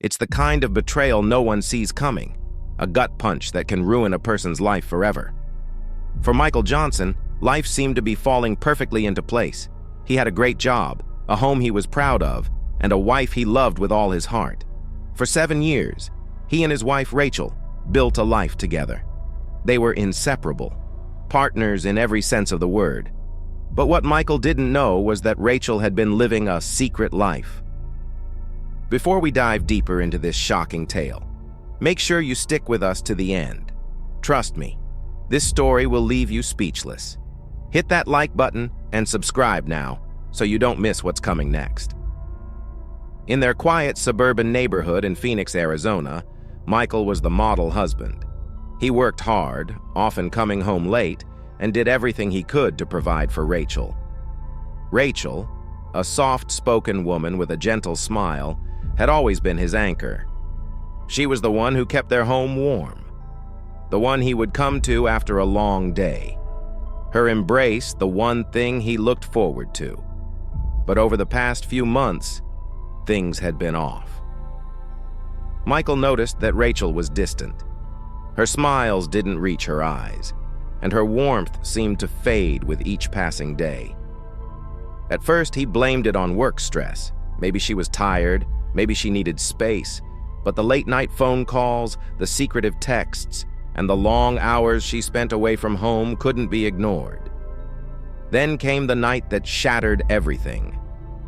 It's the kind of betrayal no one sees coming, a gut punch that can ruin a person's life forever. For Michael Johnson, life seemed to be falling perfectly into place. He had a great job, a home he was proud of, and a wife he loved with all his heart. For 7 years, he and his wife Rachel built a life together. They were inseparable, partners in every sense of the word. But what Michael didn't know was that Rachel had been living a secret life. Before we dive deeper into this shocking tale, make sure you stick with us to the end. Trust me, this story will leave you speechless. Hit that like button and subscribe now so you don't miss what's coming next. In their quiet suburban neighborhood in Phoenix, Arizona, Michael was the model husband. He worked hard, often coming home late, and did everything he could to provide for Rachel. Rachel, a soft-spoken woman with a gentle smile, had always been his anchor. She was the one who kept their home warm, the one he would come to after a long day. Her embrace, the one thing he looked forward to. But over the past few months, things had been off. Michael noticed that Rachel was distant. Her smiles didn't reach her eyes, and her warmth seemed to fade with each passing day. At first, he blamed it on work stress. Maybe she was tired, maybe she needed space, but the late-night phone calls, the secretive texts, and the long hours she spent away from home couldn't be ignored. Then came the night that shattered everything.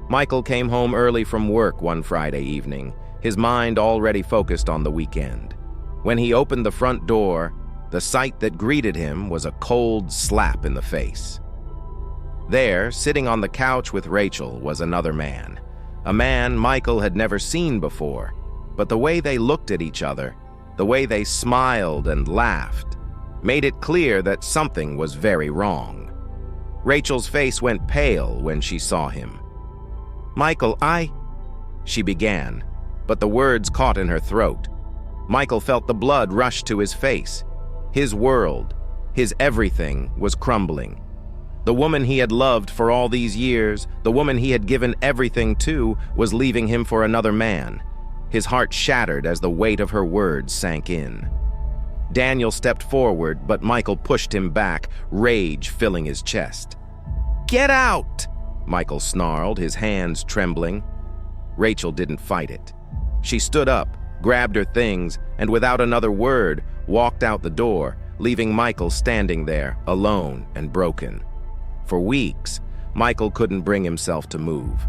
Michael came home early from work one Friday evening, his mind already focused on the weekend. When he opened the front door, the sight that greeted him was a cold slap in the face. There, sitting on the couch with Rachel, was another man. A man Michael had never seen before, but the way they looked at each other, the way they smiled and laughed, made it clear that something was very wrong. Rachel's face went pale when she saw him. "Michael, she began, but the words caught in her throat. Michael felt the blood rush to his face. His world, his everything, was crumbling. The woman he had loved for all these years, the woman he had given everything to, was leaving him for another man. His heart shattered as the weight of her words sank in. Daniel stepped forward, but Michael pushed him back, rage filling his chest. "Get out!" Michael snarled, his hands trembling. Rachel didn't fight it. She stood up, grabbed her things, and without another word, walked out the door, leaving Michael standing there, alone and broken. For weeks, Michael couldn't bring himself to move.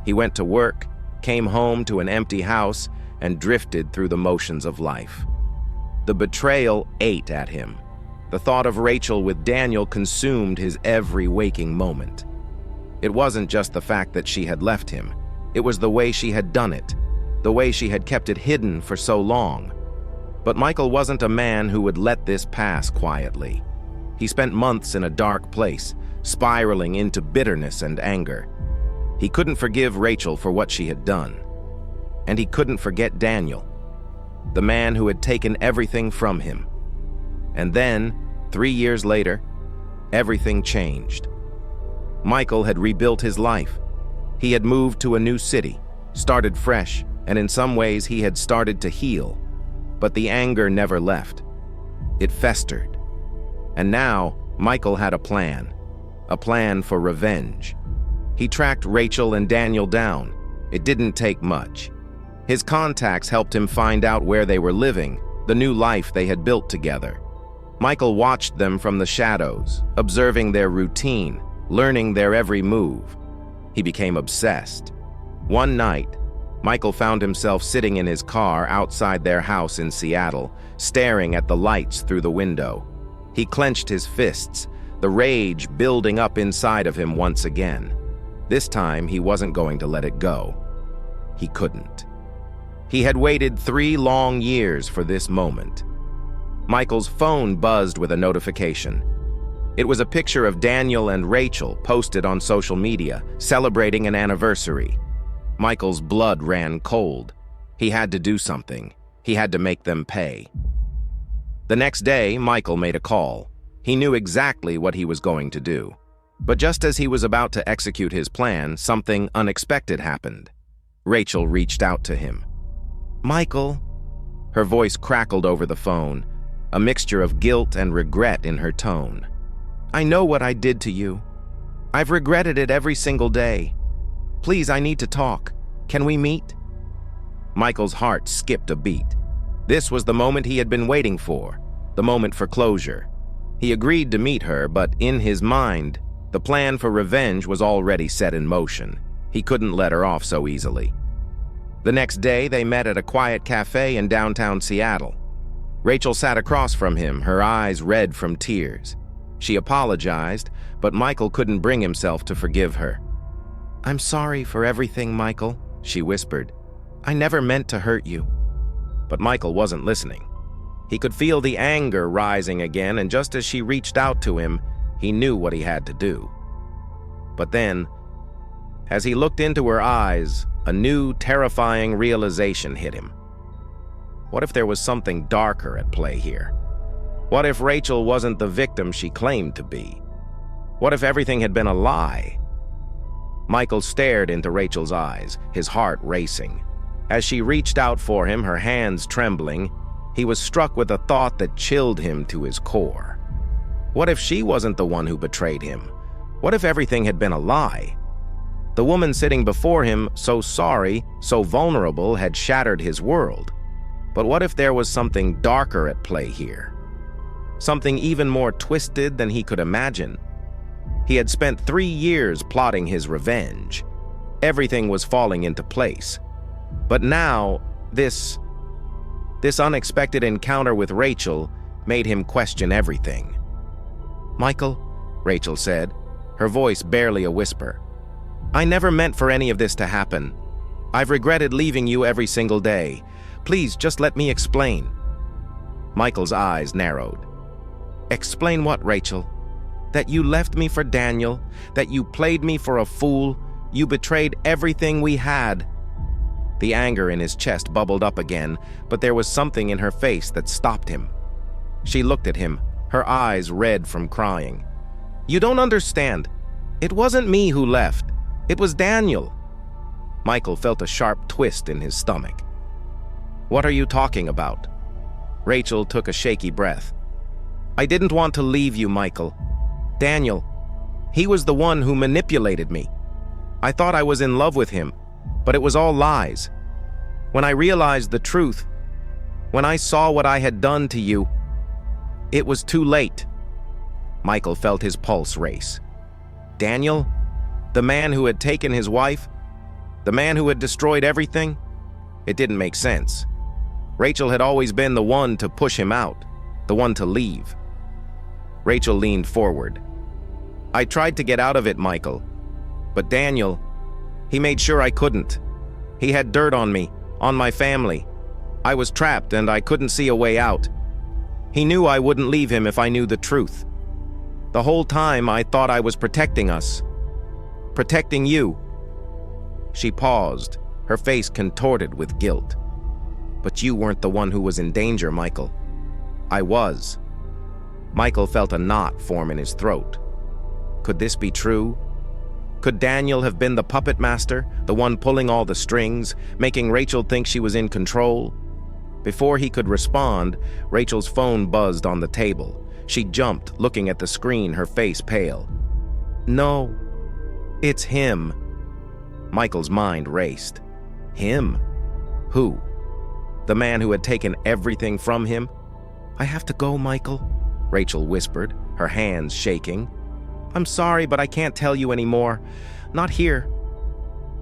He went to work, came home to an empty house, and drifted through the motions of life. The betrayal ate at him. The thought of Rachel with Daniel consumed his every waking moment. It wasn't just the fact that she had left him. It was the way she had done it, the way she had kept it hidden for so long. But Michael wasn't a man who would let this pass quietly. He spent months in a dark place, spiraling into bitterness and anger. He couldn't forgive Rachel for what she had done. And he couldn't forget Daniel, the man who had taken everything from him. And then, 3 years later, everything changed. Michael had rebuilt his life. He had moved to a new city, started fresh, and in some ways he had started to heal. But the anger never left. It festered. And now, Michael had a plan for revenge. He tracked Rachel and Daniel down. It didn't take much. His contacts helped him find out where they were living, the new life they had built together. Michael watched them from the shadows, observing their routine, learning their every move. He became obsessed. One night, Michael found himself sitting in his car outside their house in Seattle, staring at the lights through the window. He clenched his fists, the rage building up inside of him once again. This time, he wasn't going to let it go. He couldn't. He had waited 3 long years for this moment. Michael's phone buzzed with a notification. It was a picture of Daniel and Rachel posted on social media, celebrating an anniversary. Michael's blood ran cold. He had to do something. He had to make them pay. The next day, Michael made a call. He knew exactly what he was going to do. But just as he was about to execute his plan, something unexpected happened. Rachel reached out to him. Michael. Her voice crackled over the phone, a mixture of guilt and regret in her tone. I know what I did to you. I've regretted it every single day. Please, I need to talk. Can we meet? Michael's heart skipped a beat. This was the moment he had been waiting for, the moment for closure. He agreed to meet her, but in his mind, the plan for revenge was already set in motion. He couldn't let her off so easily. The next day, they met at a quiet cafe in downtown Seattle. Rachel sat across from him, her eyes red from tears. She apologized, but Michael couldn't bring himself to forgive her. I'm sorry for everything, Michael, she whispered. I never meant to hurt you. But Michael wasn't listening. He could feel the anger rising again, and just as she reached out to him, he knew what he had to do. But then, as he looked into her eyes, a new, terrifying realization hit him. What if there was something darker at play here? What if Rachel wasn't the victim she claimed to be? What if everything had been a lie? Michael stared into Rachel's eyes, his heart racing. As she reached out for him, her hands trembling, he was struck with a thought that chilled him to his core. What if she wasn't the one who betrayed him? What if everything had been a lie? The woman sitting before him, so sorry, so vulnerable, had shattered his world. But what if there was something darker at play here? Something even more twisted than he could imagine. He had spent 3 years plotting his revenge. Everything was falling into place. But now, this unexpected encounter with Rachel made him question everything. Michael, Rachel said, her voice barely a whisper. I never meant for any of this to happen. I've regretted leaving you every single day. Please, just let me explain. Michael's eyes narrowed. Explain what, Rachel? That you left me for Daniel, that you played me for a fool, you betrayed everything we had. The anger in his chest bubbled up again, but there was something in her face that stopped him. She looked at him, her eyes red from crying. You don't understand. It wasn't me who left. It was Daniel. Michael felt a sharp twist in his stomach. What are you talking about? Rachel took a shaky breath. I didn't want to leave you, Michael. Daniel, he was the one who manipulated me. I thought I was in love with him, but it was all lies. When I realized the truth, when I saw what I had done to you, it was too late. Michael felt his pulse race. Daniel, the man who had taken his wife, the man who had destroyed everything? It didn't make sense. Rachel had always been the one to push him out, the one to leave. Rachel leaned forward. I tried to get out of it, Michael. But Daniel, he made sure I couldn't. He had dirt on me, on my family. I was trapped and I couldn't see a way out. He knew I wouldn't leave him if I knew the truth. The whole time I thought I was protecting us. Protecting you. She paused, her face contorted with guilt. But you weren't the one who was in danger, Michael. I was. Michael felt a knot form in his throat. Could this be true? Could Daniel have been the puppet master, the one pulling all the strings, making Rachel think she was in control? Before he could respond, Rachel's phone buzzed on the table. She jumped, looking at the screen, her face pale. No, it's him. Michael's mind raced. Him? Who? The man who had taken everything from him? I have to go, Michael, Rachel whispered, her hands shaking. I'm sorry, but I can't tell you anymore. Not here.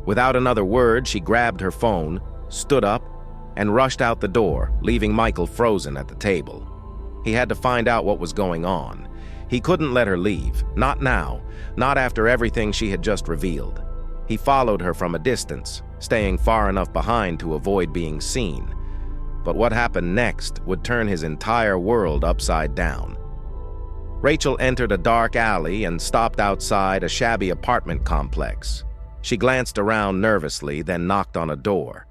Without another word, she grabbed her phone, stood up, and rushed out the door, leaving Michael frozen at the table. He had to find out what was going on. He couldn't let her leave, not now, not after everything she had just revealed. He followed her from a distance, staying far enough behind to avoid being seen. But what happened next would turn his entire world upside down. Rachel entered a dark alley and stopped outside a shabby apartment complex. She glanced around nervously, then knocked on a door.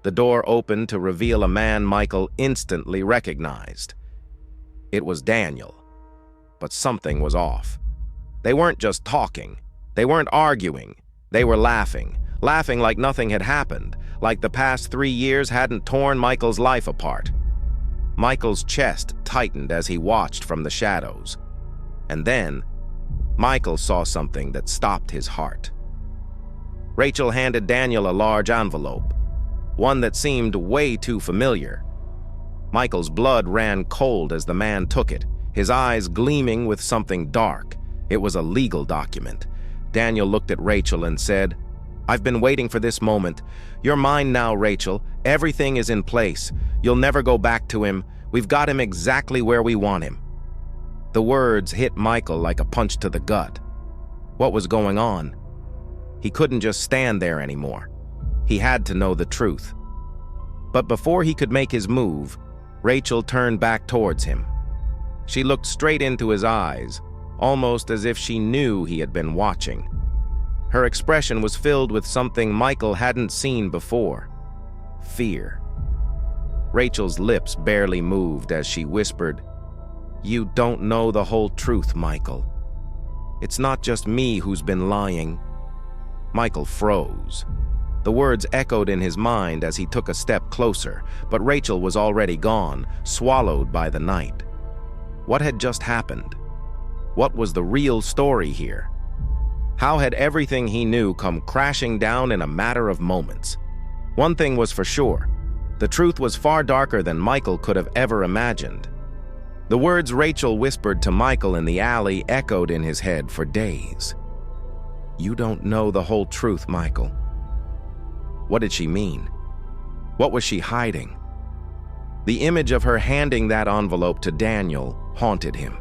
The door opened to reveal a man Michael instantly recognized. It was Daniel. But something was off. They weren't just talking. They weren't arguing. They were laughing like nothing had happened, like the past 3 years hadn't torn Michael's life apart. Michael's chest tightened as he watched from the shadows. And then, Michael saw something that stopped his heart. Rachel handed Daniel a large envelope, one that seemed way too familiar. Michael's blood ran cold as the man took it, his eyes gleaming with something dark. It was a legal document. Daniel looked at Rachel and said, "I've been waiting for this moment. You're mine now, Rachel. Everything is in place. You'll never go back to him. We've got him exactly where we want him." The words hit Michael like a punch to the gut. What was going on? He couldn't just stand there anymore. He had to know the truth. But before he could make his move, Rachel turned back towards him. She looked straight into his eyes, almost as if she knew he had been watching. Her expression was filled with something Michael hadn't seen before: fear. Rachel's lips barely moved as she whispered, "You don't know the whole truth, Michael. It's not just me who's been lying." Michael froze. The words echoed in his mind as he took a step closer, but Rachel was already gone, swallowed by the night. What had just happened? What was the real story here? How had everything he knew come crashing down in a matter of moments? One thing was for sure: the truth was far darker than Michael could have ever imagined. The words Rachel whispered to Michael in the alley echoed in his head for days. "You don't know the whole truth, Michael." What did she mean? What was she hiding? The image of her handing that envelope to Daniel haunted him.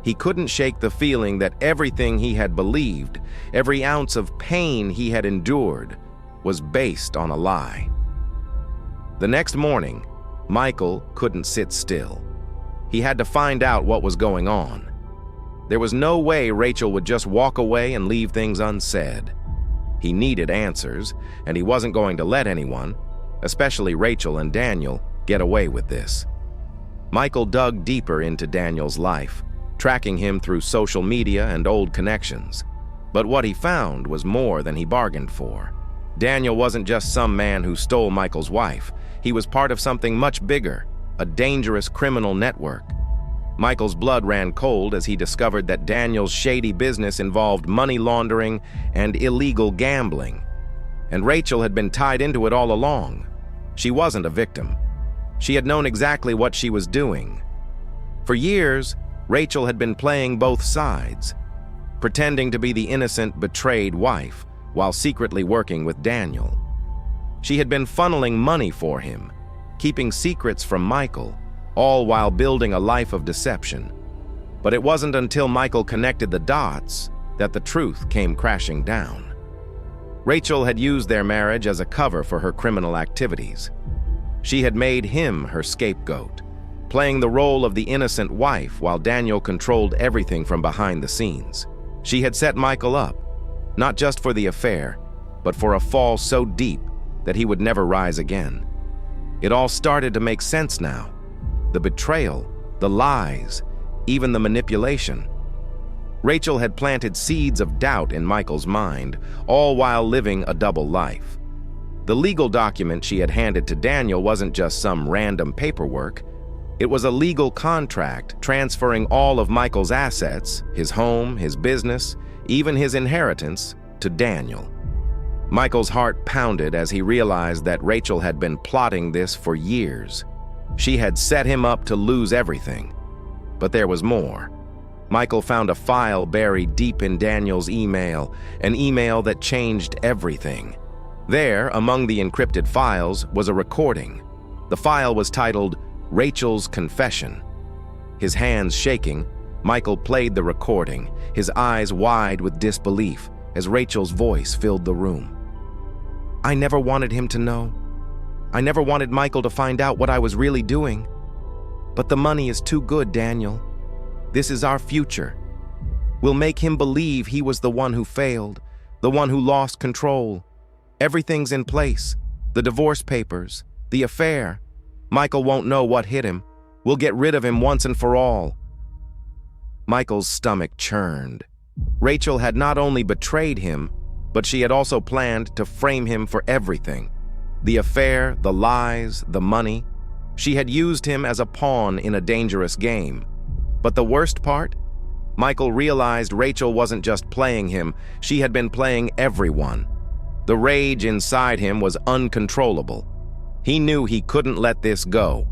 He couldn't shake the feeling that everything he had believed, every ounce of pain he had endured, was based on a lie. The next morning, Michael couldn't sit still. He had to find out what was going on. There was no way Rachel would just walk away and leave things unsaid. He needed answers, and he wasn't going to let anyone, especially Rachel and Daniel, get away with this. Michael dug deeper into Daniel's life, tracking him through social media and old connections. But what he found was more than he bargained for. Daniel wasn't just some man who stole Michael's wife. He was part of something much bigger, a dangerous criminal network. Michael's blood ran cold as he discovered that Daniel's shady business involved money laundering and illegal gambling. And Rachel had been tied into it all along. She wasn't a victim. She had known exactly what she was doing. For years, Rachel had been playing both sides, pretending to be the innocent, betrayed wife while secretly working with Daniel. She had been funneling money for him, keeping secrets from Michael, all while building a life of deception. But it wasn't until Michael connected the dots that the truth came crashing down. Rachel had used their marriage as a cover for her criminal activities. She had made him her scapegoat, playing the role of the innocent wife while Daniel controlled everything from behind the scenes. She had set Michael up, not just for the affair, but for a fall so deep that he would never rise again. It all started to make sense now. The betrayal, the lies, even the manipulation. Rachel had planted seeds of doubt in Michael's mind, all while living a double life. The legal document she had handed to Daniel wasn't just some random paperwork. It was a legal contract transferring all of Michael's assets, his home, his business, even his inheritance, to Daniel. Michael's heart pounded as he realized that Rachel had been plotting this for years. She had set him up to lose everything. But there was more. Michael found a file buried deep in Daniel's email, an email that changed everything. There, among the encrypted files, was a recording. The file was titled Rachel's Confession. His hands shaking, Michael played the recording, his eyes wide with disbelief as Rachel's voice filled the room. "I never wanted him to know. I never wanted Michael to find out what I was really doing. But the money is too good, Daniel. This is our future. We'll make him believe he was the one who failed, the one who lost control. Everything's in place. The divorce papers, the affair. Michael won't know what hit him. We'll get rid of him once and for all." Michael's stomach churned. Rachel had not only betrayed him, but she had also planned to frame him for everything. The affair, the lies, the money. She had used him as a pawn in a dangerous game. But the worst part? Michael realized Rachel wasn't just playing him, she had been playing everyone. The rage inside him was uncontrollable. He knew he couldn't let this go.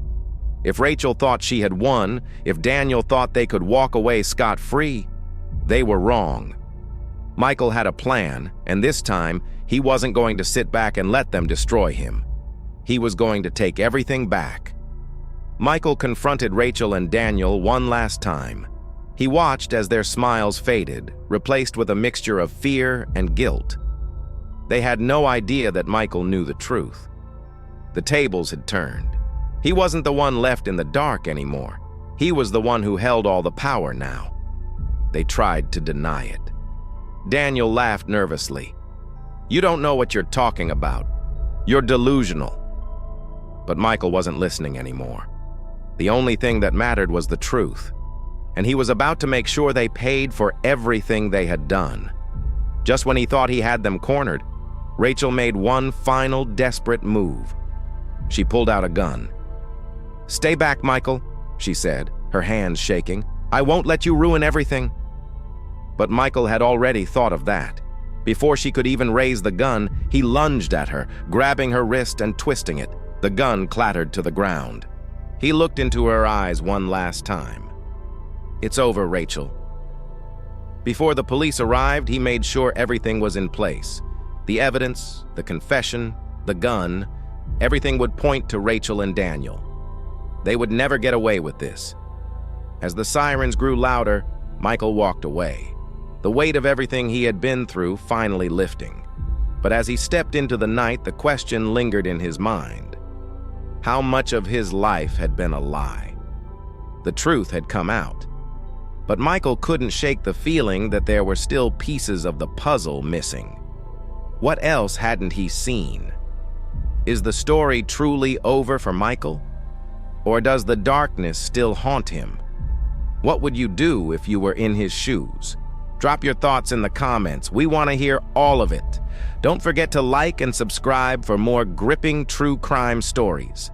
If Rachel thought she had won, if Daniel thought they could walk away scot-free, they were wrong. Michael had a plan, and this time, he wasn't going to sit back and let them destroy him. He was going to take everything back. Michael confronted Rachel and Daniel one last time. He watched as their smiles faded, replaced with a mixture of fear and guilt. They had no idea that Michael knew the truth. The tables had turned. He wasn't the one left in the dark anymore. He was the one who held all the power now. They tried to deny it. Daniel laughed nervously. "You don't know what you're talking about. You're delusional." But Michael wasn't listening anymore. The only thing that mattered was the truth, and he was about to make sure they paid for everything they had done. Just when he thought he had them cornered, Rachel made one final desperate move. She pulled out a gun. "Stay back, Michael," she said, her hands shaking. "I won't let you ruin everything." But Michael had already thought of that. Before she could even raise the gun, he lunged at her, grabbing her wrist and twisting it. The gun clattered to the ground. He looked into her eyes one last time. "It's over, Rachel." Before the police arrived, he made sure everything was in place. The evidence, the confession, the gun, everything would point to Rachel and Daniel. They would never get away with this. As the sirens grew louder, Michael walked away, the weight of everything he had been through finally lifting. But as he stepped into the night, the question lingered in his mind. How much of his life had been a lie? The truth had come out. But Michael couldn't shake the feeling that there were still pieces of the puzzle missing. What else hadn't he seen? Is the story truly over for Michael? Or does the darkness still haunt him? What would you do if you were in his shoes? Drop your thoughts in the comments. We want to hear all of it. Don't forget to like and subscribe for more gripping true crime stories.